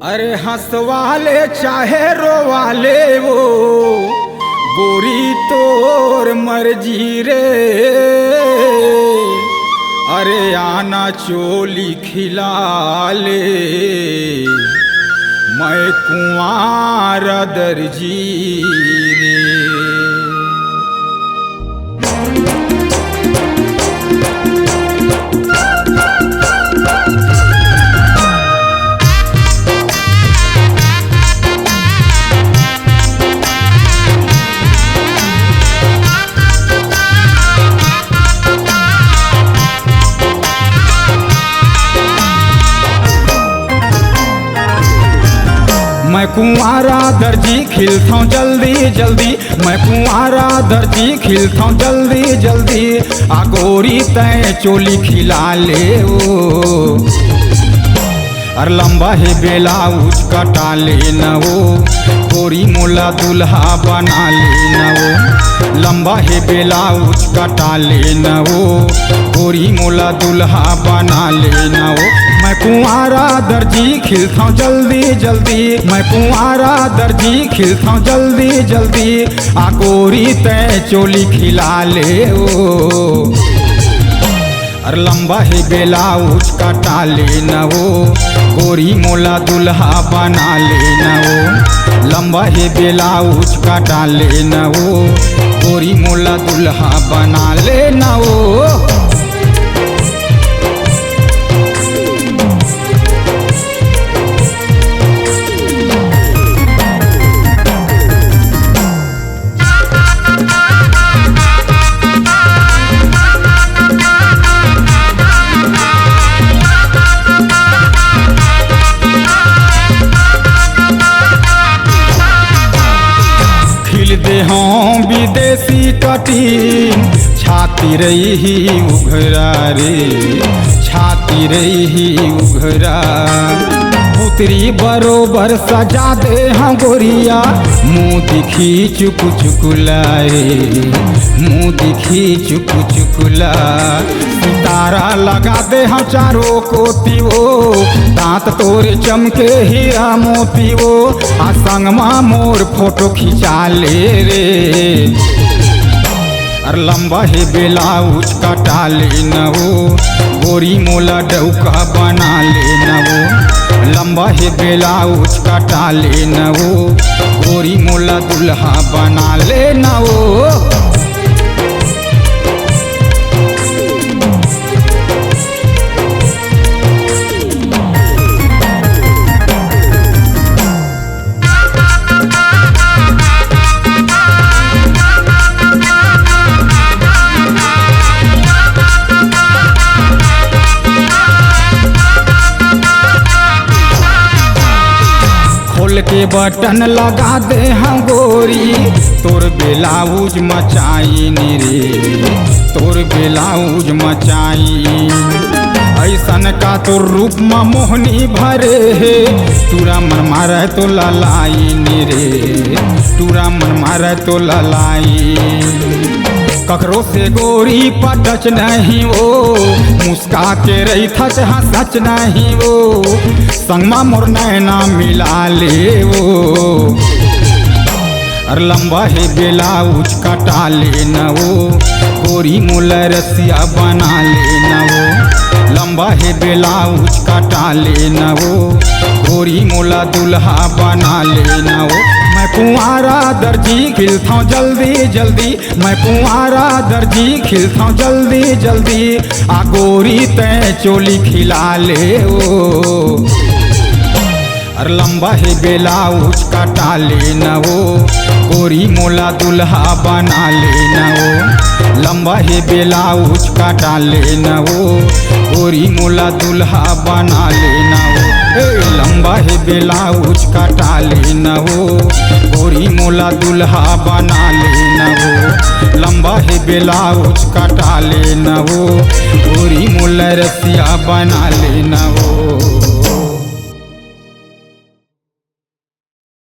अरे हंसवाले चाहे रोवाले वो गोरी तोर मर्जी रे। अरे आना चोली खिला ले मैं कुंवार दर्जी रे। मैं कुंवारा दर्जी खिलता हूँ जल्दी जल्दी, मैं कुंवारा दर्जी खिलता हूँ जल्दी जल्दी। आ गोरी तय चोली खिला ले वो, और लंबा है बेलाउज कटा ले न वो, गोरी मोला दुल्हा बना ले न वो। लंबा है बेलाउज कटा ले न वो, गोरी मोला दुल्हा बना ले न वो। मैं कुंवारा दर्जी खिलता हूँ जल्दी जल्दी, मैं कुंवारा दर्जी खिलता हूँ जल्दी जल्दी। आ गोरी तय चोली खिला ले वो, और लंबा है बेलाउज कटा ले न वो, गोरी मोला दुल्हा बना ले न वो। लंबा है बेलाउज कटा ले न वो, गोरी मोला दुल्हा बना ले न वो। दे हों विदेशी कटीन, छाती रही ही उघरा रे, छाती रही ही उघरा। पुतरी बरोबर सजा दे हम गोरिया, मुँह दिखी चुक चुकुलाए, मुँह दिखी चुक चुकुला। सितारा लगा दे हम चारों कोती वो, दांत तोरे चमके हीरा मोती वो। आ संगमा मोर फोटो खिंचा ले रे, और लंबा है बेलाउज कटा ले न वो, गोरी मोला डौका बना ले न वो। लंबा है बेलाउज कटा ले न वो, गोरी मोला दुल्हा बना ले न वो। खोल के बटन लगा दे हम गोरी, तोर बेलाउज मचाई नी रे, तोर बेलाउज मचाई। ऐसन का तो रूप में मोहनी भरे है, तूरा मन मारे तो ललाई नी रे, तूरा मन मारे तो ललाई। ककरो से गोरी पटच नहीं वो, मुस्का के रही थच हाँ सच नहीं वो। संगमा मोर नैना मिला ले वो, और लंबा है बेलाउज कटा ले न वो, गोरी मोला रसिया बना ले न वो। लंबा है बेलाउज कटा ले न वो, गोरी मोला दुल्हा बना ले न वो। मैं कुंवारा दर्जी खिलता हूँ जल्दी जल्दी, मैं कुंवारा दर्जी खिलता हूँ जल्दी जल्दी। आ गोरी तय चोली खिला ले वो, और लंबा है बेलाउज कटा ले न वो, गोरी मोला दुल्हा बना ले न वो। लंबा है बेलाउज कटा ले न वो, गोरी मोला दुल्हा बना ले न वो। लंबा है बेलाउज कटा ले न वो, गोरी मोला दुल्हा बना ले न वो। लंबा है बेलाउज कटा ले न वो, गोरी मोला रसिया बना ले न वो।